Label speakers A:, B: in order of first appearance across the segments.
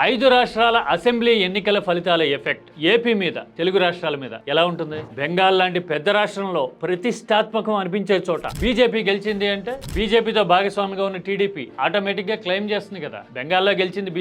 A: 5 రాష్ట్రాల అసెంబ్లీ ఎన్నికల ఫలితాల ఎఫెక్ట్ ఏపీ మీద, తెలుగు రాష్ట్రాల మీద ఎలా ఉంటుంది? బెంగాల్ లాంటి పెద్ద రాష్ట్రంలో ప్రతిష్టాత్మకం అనిపించే చోట బీజేపీ గెలిచింది అంటే బీజేపీతో భాగస్వామిగా ఉన్న టీడీపీ ఆటోమేటిక్ గా క్లెయిమ్ చేస్తుంది కదా. బెంగాల్లో గెలిచింది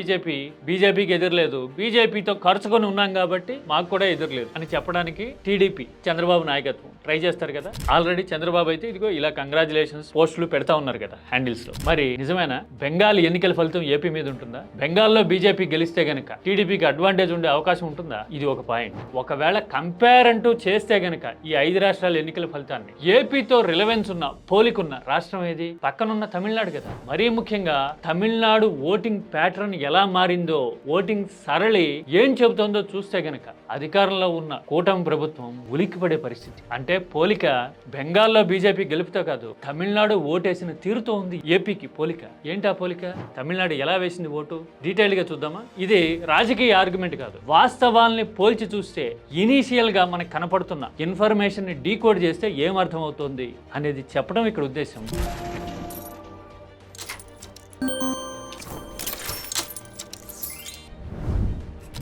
A: బీజేపీకి ఎదురులేదు, బీజేపీతో ఖర్చుకొని ఉన్నాం కాబట్టి మాకు కూడా ఎదురులేదు అని చెప్పడానికి టీడీపీ చంద్రబాబు నాయకత్వం ట్రై చేస్తారు కదా. ఆల్రెడీ చంద్రబాబు అయితే ఇదిగో ఇలా కంగ్రాచులేషన్స్ పోస్టులు పెడతా ఉన్నారు కదా హ్యాండిల్స్ లో. మరి నిజమేనా బెంగాల్ ఎన్నికల ఫలితం ఏపీ మీద ఉంటుందా? బెంగాల్లో బీజేపీ గెలిస్తే గనక టీడీపీకి అడ్వాంటేజ్ ఉండే అవకాశం ఉంటుందా? ఇది ఒక పాయింట్. ఒకవేళ కంపేర్ అంటూ చేస్తే గనక ఈ 5 రాష్ట్రాల ఎన్నికల ఫలితాన్ని ఏపీతో రిలవెన్స్ ఉన్న పోలికున్న రాష్ట్రం ఏది? పక్కనున్న తమిళనాడు కదా. మరీ ముఖ్యంగా తమిళనాడు ఓటింగ్ ప్యాటర్న్ ఎలా మారిందో, ఓటింగ్ సరళి ఏం చెబుతోందో చూస్తే గనక అధికారంలో ఉన్న కూటమి ప్రభుత్వం ఉలిక్కిపడే పరిస్థితి. అంటే పోలిక బెంగాల్లో బీజేపీ గెలుపుతో కాదు, తమిళనాడు ఓటేసిన తీరుతో ఉంది ఏపీకి పోలిక. ఏంటి ఆ పోలిక? తమిళనాడు ఎలా వేసింది ఓటు? డీటెయిల్ గా చూద్దామా? ఇది రాజకీయ ఆర్గ్యుమెంట్ కాదు, వాస్తవాల్ని పోల్చి చూస్తే ఇనీషియల్ గా మనకు కనపడుతున్న ఇన్ఫర్మేషన్ ని డీకోడ్ చేస్తే ఏం అర్థమవుతుంది అనేది చెప్పడం ఇక్కడ ఉద్దేశం.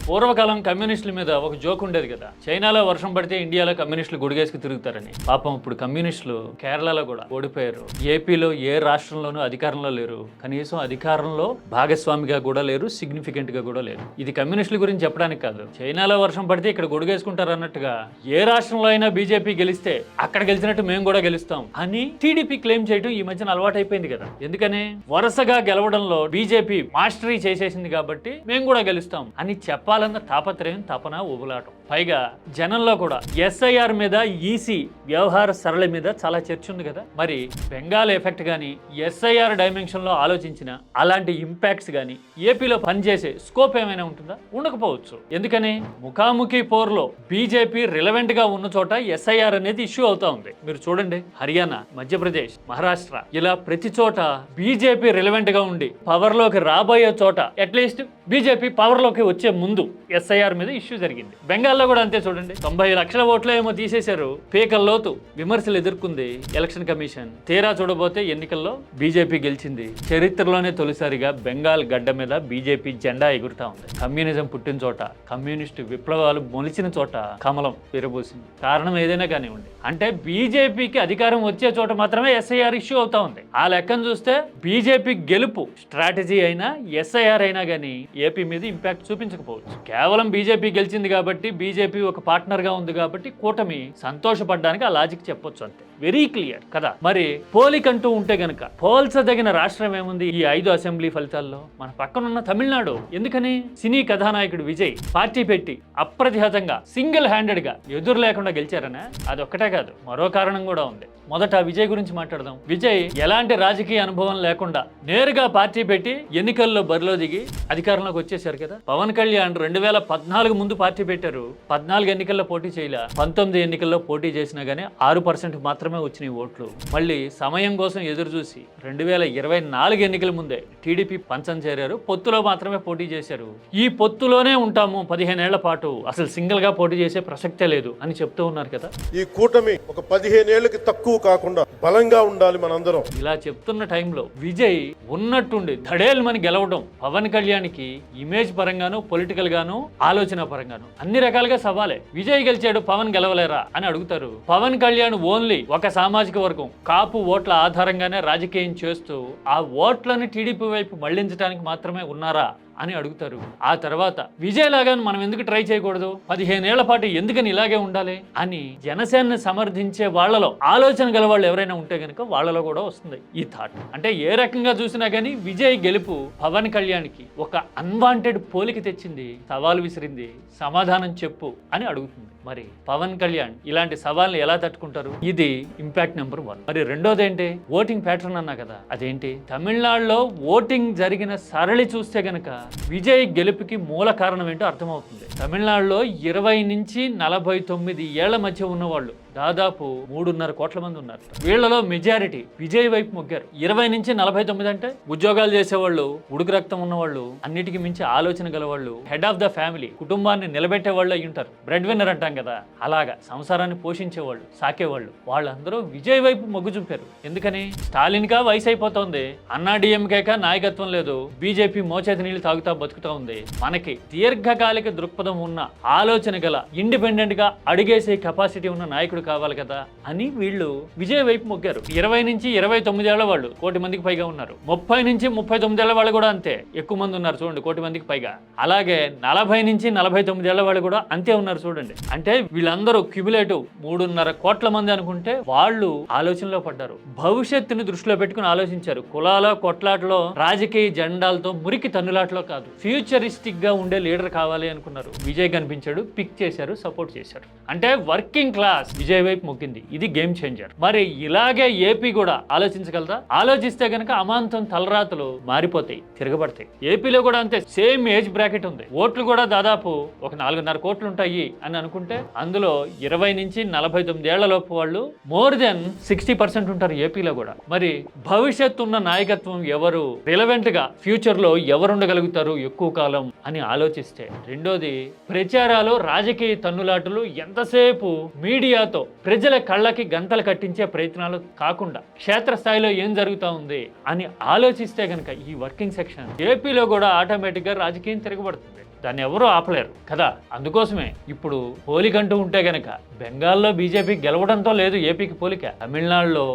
A: పూర్వకాలం కమ్యూనిస్టుల మీద ఒక జోక్ ఉండేది కదా, చైనాలో వర్షం పడితే ఇండియాలో కమ్యూనిస్టులు గుడిగేసుకు తిరుగుతారని. పాపం ఇప్పుడు కమ్యూనిస్టులు కేరళలో కూడా ఓడిపోయారు. ఏపీలో ఏ రాష్ట్రంలోనూ అధికారంలో లేరు, కనీసం అధికారంలో భాగస్వామిగా కూడా లేరు, సిగ్నిఫికెంట్ గా కూడా లేరు. ఇది కమ్యూనిస్టుల గురించి చెప్పడానికి కాదు, చైనాలో వర్షం పడితే ఇక్కడ గుడిగేసుకుంటారు అన్నట్టుగా ఏ రాష్ట్రంలో అయినా బీజేపీ గెలిస్తే అక్కడ గెలిచినట్టు మేము కూడా గెలుస్తాం అని టీడీపీ క్లెయిమ్ చేయడం ఈ మధ్యన అలవాటు అయిపోయింది కదా. ఎందుకని? వరుసగా గెలవడంలో బీజేపీ మాస్టరీ చేసేసింది కాబట్టి మేము కూడా గెలుస్తాం అని చెప్పాలన్న తాపత్రయం, తపన, ఊబులాటం. పైగా జనంలో కూడా ఎస్ఐఆర్ మీద, ఈసీ వ్యవహార సరళి మీద చాలా చర్చ ఉంది కదా. మరి బెంగాల్ ఎఫెక్ట్ గానీ, ఎస్ఐఆర్ డైమెన్షన్ లో ఆలోచించిన అలాంటి ఇంపాక్ట్స్ గానీ ఏపీలో పనిచేసే స్కోప్ ఏమైనా ఉంటుందా? ఉండకపోవచ్చు. ఎందుకని? ముఖాముఖి పోర్లో బీజేపీ రిలవెంట్ గా ఉన్న చోట ఎస్ఐఆర్ అనేది ఇష్యూ అవుతా ఉంది. మీరు చూడండి, హర్యానా, మధ్యప్రదేశ్, మహారాష్ట్ర, ఇలా ప్రతి చోట బీజేపీ రిలవెంట్ గా ఉండి పవర్ లోకి రాబోయే చోట అట్లీస్ట్ బీజేపీ పవర్ లోకి వచ్చే ముందు ఎస్ఐఆర్ మీద ఇష్యూ జరిగింది. బెంగాల్లో కూడా అంతే. చూడండి, 90 లక్షల ఓట్లు ఏమో తీసేశారు, పీకల్లోతు విమర్శలు ఎదుర్కొంది ఎలక్షన్ కమిషన్. తీరా చూడబోతే ఎన్నికల్లో బీజేపీ గెలిచింది. చరిత్రలోనే తొలిసారిగా బెంగాల్ గడ్డ మీద బీజేపీ జెండా ఎగురుతా ఉంది. కమ్యూనిజం పుట్టిన చోట, కమ్యూనిస్టు విప్లవాలు మొలిచిన చోట కమలం విరబూసింది. కారణం ఏదైనా కానివ్వండి, అంటే బీజేపీకి అధికారం వచ్చే చోట మాత్రమే ఎస్ఐఆర్ ఇష్యూ అవుతా ఉంది. ఆ లెక్కను చూస్తే బీజేపీ గెలుపు స్ట్రాటజీ అయినా, ఎస్ఐఆర్ అయినా కానీ ఏపీ మీద ఇంపాక్ట్ చూపించకపోవచ్చు. కేవలం బీజేపీ గెలిచింది కాబట్టి, బీజేపీ ఒక పార్ట్నర్ గా ఉంది కాబట్టి కూటమి సంతోషపడడానికి ఆ లాజిక్ చెప్పొచ్చు, అంతే. వెరీ క్లియర్ కదా. మరి పోలికంటూ ఉంటే గనక పోల్చదగిన రాష్ట్రం ఏముంది ఈ 5 అసెంబ్లీ ఫలితాల్లో? మన పక్కనున్న తమిళనాడు. ఎందుకని? సినీ కథానాయకుడు విజయ్ పార్టీ పెట్టి అప్రతిహతంగా సింగిల్ హ్యాండెడ్ గా ఎదురు లేకుండా గెలిచారనే అదొక్కటే కాదు, మరో కారణం కూడా ఉంది. మొదట విజయ్ గురించి మాట్లాడదాం. విజయ్ ఎలాంటి రాజకీయ అనుభవం లేకుండా నేరుగా పార్టీ పెట్టి ఎన్నికల్లో బరిలో దిగి అధికారంలోకి వచ్చేసారు కదా. పవన్ కళ్యాణ్ 2014 ముందు పార్టీ పెట్టారు, 14 ఎన్నికల్లో పోటీ చేయలే, 19 ఎన్నికల్లో పోటీ చేసినా గానీ 6% మాత్రమే వచ్చినాయి ఓట్లు. మళ్ళీ సమయం కోసం ఎదురు చూసి 2024 ఎన్నికల ముందే టీడీపీ పంచం చేరారు, పొత్తులో మాత్రమే పోటీ చేశారు. ఈ పొత్తులోనే ఉంటాము 15 ఏళ్ల పాటు, అసలు సింగిల్ గా పోటీ చేసే ప్రసక్తే లేదు అని చెప్తూ ఉన్నారు కదా.
B: ఈ కూటమి ఒక 15 ఏళ్ళకి తక్కువ కాకుండా బలంగా ఉండాలి మనందరం.
A: ఇలా చెప్తున్న టైంలో విజయ్ ఉన్నట్టుండి ధడేల్మని గెలవడం పవన్ కళ్యాణ్కి ఇమేజ్ పరంగాను, పొలిటికల్ గాను, ఆలోచన పరంగాను అన్ని రకాలుగా సవాలే. విజయ్ గెలిచాడు, పవన్ గెలవలేరా అని అడుగుతారు. పవన్ కళ్యాణ్ ఓన్లీ ఒక సామాజిక వర్గం కాపు ఓట్ల ఆధారంగానే రాజకీయం చేస్తూ ఆ ఓట్లని టీడీపీ వైపు మళ్లించడానికి మాత్రమే ఉన్నారా అని అడుగుతారు. ఆ తర్వాత విజయ్ లాగాను మనం ఎందుకు ట్రై చేయకూడదు, 15 ఏళ్ల పాటు ఎందుకని ఇలాగే ఉండాలి అని జనసేనని సమర్థించే వాళ్లలో ఆలోచన గల వాళ్ళు ఎవరైనా ఉంటే గనుక వాళ్ళలో కూడా వస్తుంది ఈ థాట్. అంటే ఏ రకంగా చూసినా గానీ విజయ్ గెలుపు పవన్ కళ్యాణ్కి ఒక అన్వాంటెడ్ పోలిక తెచ్చింది, సవాల్ విసిరింది, సమాధానం చెప్పు అని అడుగుతుంది. మరి పవన్ కళ్యాణ్ ఇలాంటి సవాల్ని ఎలా తట్టుకుంటారు? ఇది ఇంపాక్ట్ నెంబర్ 1. మరి రెండోది ఏంటి? ఓటింగ్ ప్యాటర్న్ అన్నా కదా, అదేంటి? తమిళనాడులో ఓటింగ్ జరిగిన సరళి చూస్తే గనక విజయ్ గెలుపుకి మూల కారణం ఏంటో అర్థమవుతుంది. తమిళనాడులో 20 నుంచి 49 ఏళ్ల మధ్య ఉన్నవాళ్ళు దాదాపు 3.5 కోట్ల మంది ఉన్నారు. వీళ్ళలో మెజారిటీ విజయ్ వైపు మొగ్గారు. 20 నుంచి 49 అంటే ఉద్యోగాలు చేసేవాళ్ళు, ఉడుకు రక్తం ఉన్నవాళ్ళు, అన్నిటికీ మించి ఆలోచన గలవాళ్ళు, హెడ్ ఆఫ్ ద ఫ్యామిలీ, కుటుంబాన్ని నిలబెట్టే వాళ్ళు అయి ఉంటారు. బ్రెడ్ విన్నర్ అంటాం కదా, అలాగా సంసారాన్ని పోషించేవాళ్ళు, సాకేవాళ్ళు, వాళ్ళందరూ విజయ్ వైపు మొగ్గు చూపారు. ఎందుకని? స్టాలిన్ కా వయసు అయిపోతుంది, అన్నా డిఎంకేక నాయకత్వం లేదు, బీజేపీ మోచేతి నీళ్లు తాగుతా బతుకుతా ఉంది. మనకి దీర్ఘకాలిక దృక్పథం ఉన్న, ఆలోచన గల, ఇండిపెండెంట్ గా అడిగేసే కెపాసిటీ ఉన్న నాయకుడు కావాలి కదా అని వీళ్ళు విజయ్ వైపు మొగ్గారు. 20 నుంచి 29 ఏళ్ల వాళ్ళు 1 కోటి మందికి పైగా ఉన్నారు. 30 నుంచి 39 ఏళ్ల వాళ్ళు కూడా అంతే ఎక్కువ మంది ఉన్నారు చూడండి, 1 కోటి మందికి పైగా. అలాగే 40 నుంచి 49 ఏళ్ల వాళ్ళు కూడా అంతే ఉన్నారు చూడండి. అంటే వీళ్ళందరూ క్యుములేటివ్ 3.5 కోట్ల మంది అనుకుంటే వాళ్ళు ఆలోచనలో పడ్డారు. భవిష్యత్తుని దృష్టిలో పెట్టుకుని ఆలోచించారు. కులాల కొట్లాటలో, రాజకీయ జెండాలతో, మురికి తన్నులాటలో కాదు, ఫ్యూచరిస్టిక్ గా ఉండే లీడర్ కావాలి అనుకున్నారు. విజయ్ కనిపించాడు, పిక్ చేశారు, సపోర్ట్ చేశారు. అంటే వర్కింగ్ క్లాస్ విజయ్ వైపు మొగ్గింది. ఇది గేమ్ చేంజర్. మరి ఇలాగే ఏపీ కూడా ఆలోచించగలదా? ఆలోచిస్తే గనక అమాంతం తలరాతలు మారిపోతాయి, తిరగబడతాయి. ఏపీలో కూడా అంతే, సేమ్ ఏజ్ బ్రాకెట్ ఉంది. ఓట్లు కూడా దాదాపు ఒక 4.5 కోట్లు ఉంటాయి అని అనుకుంటే అందులో 20 నుంచి 49 ఏళ్ల లోపు వాళ్ళు మోర్ దెన్ 60% ఉంటారు ఏపీలో కూడా. మరి భవిష్యత్తు ఉన్న నాయకత్వం ఎవరు, రిలవెంట్ గా ఫ్యూచర్ లో ఎవరు ఉండగలుగుతారు ఎక్కువ కాలం అని ఆలోచిస్తే, రెండోది ప్రచారాలు, రాజకీయ తన్నులాటలు, ఎంతసేపు మీడియాతో ప్రజల కళ్ళకి గంతలు కట్టించే ప్రయత్నాలు కాకుండా క్షేత్రస్థాయిలో ఏం జరుగుతూ ఉంది అని ఆలోచిస్తే గనక ఈ వర్కింగ్ సెక్షన్ ఏపీలో కూడా ఆటోమేటిక్గా రాజకీయం తిరగబడుతుంది. దాన్ని ఎవరూ ఆపలేరు కదా. అందుకోసమే ఇప్పుడు పోలికంటూ ఉంటే గనక బెంగాల్లో బీజేపీ గెలవడంతో లేదు ఏపీకి పోలిక. తమిళనాడులో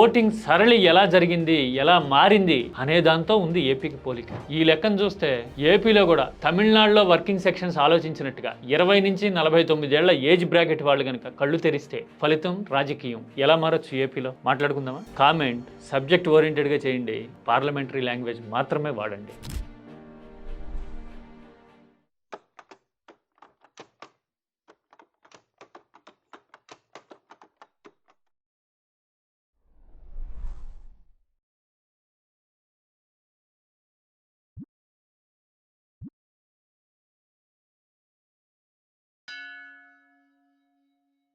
A: ఓటింగ్ సరళి ఎలా జరిగింది, ఎలా మారింది అనే దాంతో ఉంది ఏపీకి పోలిక. ఈ లెక్కను చూస్తే ఏపీలో కూడా తమిళనాడులో వర్కింగ్ సెక్షన్స్ ఆలోచించినట్టుగా 20 నుంచి 49 ఏళ్ల ఏజ్ బ్రాకెట్ వాళ్ళు గనక కళ్ళు తెరిస్తే ఫలితం, రాజకీయం ఎలా మారొచ్చు ఏపీలో మాట్లాడుకుందామా? కామెంట్ సబ్జెక్ట్ ఓరియంటెడ్గా చేయండి, పార్లమెంటరీ లాంగ్వేజ్ మాత్రమే వాడండి.